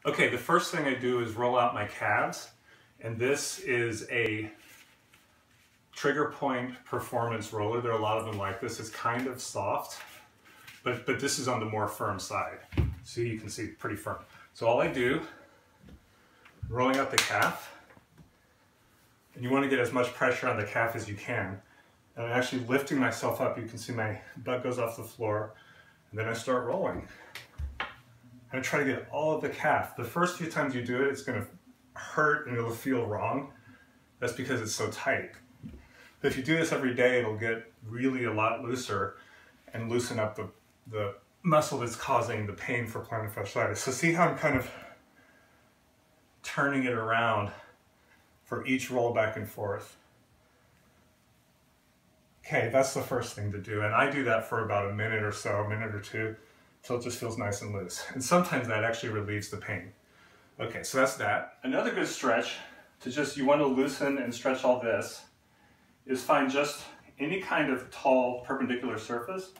Okay, the first thing I do is roll out my calves, and this is a Trigger Point performance roller. There are a lot of them like this. It's kind of soft, but this is on the more firm side. So you can see pretty firm. So all I do, rolling out the calf, and you want to get as much pressure on the calf as you can. And I'm actually lifting myself up. You can see my butt goes off the floor, and then I start rolling. I try to get all of the calf. The first few times you do it, it's going to hurt and it'll feel wrong. That's because it's so tight. But if you do this every day, it'll get really a lot looser and loosen up the muscle that's causing the pain for plantar fasciitis. So see how I'm kind of turning it around for each roll back and forth. Okay, that's the first thing to do. And I do that for about a minute or so, a minute or two, until it just feels nice and loose. And sometimes that actually relieves the pain. Okay, so that's that. Another good stretch to just, you want to loosen and stretch all this, is find just any kind of tall perpendicular surface.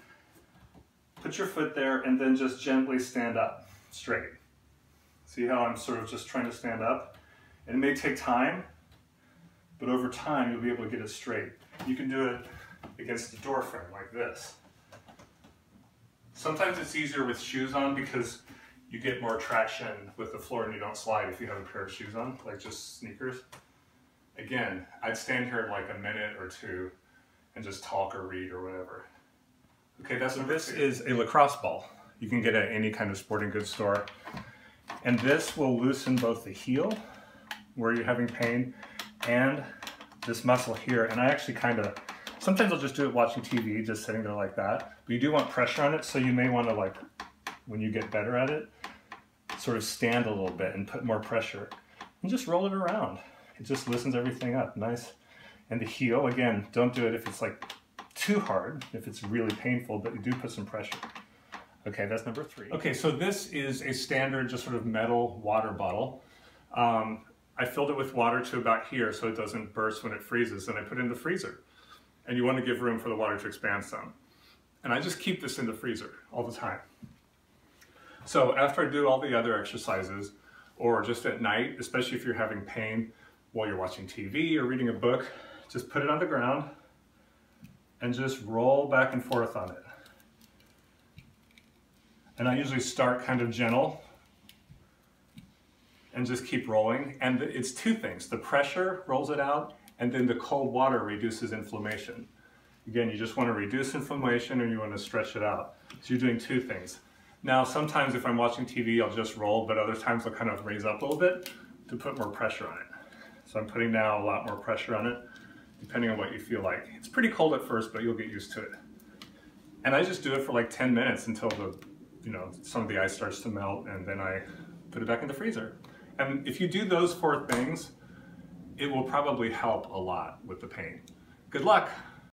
Put your foot there and then just gently stand up straight. See how I'm sort of just trying to stand up? And it may take time, but over time you'll be able to get it straight. You can do it against the door frame like this. Sometimes it's easier with shoes on because you get more traction with the floor and you don't slide if you have a pair of shoes on, like just sneakers. Again, I'd stand here like a minute or two and just talk or read or whatever. Okay, that's what this is. A lacrosse ball. You can get at any kind of sporting goods store. And this will loosen both the heel, where you're having pain, and this muscle here. And I actually kind of, sometimes I'll just do it watching TV, just sitting there like that. But you do want pressure on it, so you may want to, like, when you get better at it, sort of stand a little bit and put more pressure. And just roll it around. It just loosens everything up, nice. And the heel, again, don't do it if it's like too hard, if it's really painful, but you do put some pressure. Okay, that's number 3. Okay, so this is a standard just sort of metal water bottle. I filled it with water to about here so it doesn't burst when it freezes, and I put it in the freezer. And you want to give room for the water to expand some. And I just keep this in the freezer all the time. So after I do all the other exercises, or just at night, especially if you're having pain while you're watching TV or reading a book, just put it on the ground and just roll back and forth on it. And I usually start kind of gentle and just keep rolling. And it's two things. The pressure rolls it out, and then the cold water reduces inflammation. Again, you just want to reduce inflammation and you want to stretch it out. So you're doing two things. Now, sometimes if I'm watching TV, I'll just roll, but other times I'll kind of raise up a little bit to put more pressure on it. So I'm putting now a lot more pressure on it, depending on what you feel like. It's pretty cold at first, but you'll get used to it. And I just do it for like 10 minutes until some of the ice starts to melt, and then I put it back in the freezer. And if you do those 4 things, it will probably help a lot with the pain. Good luck.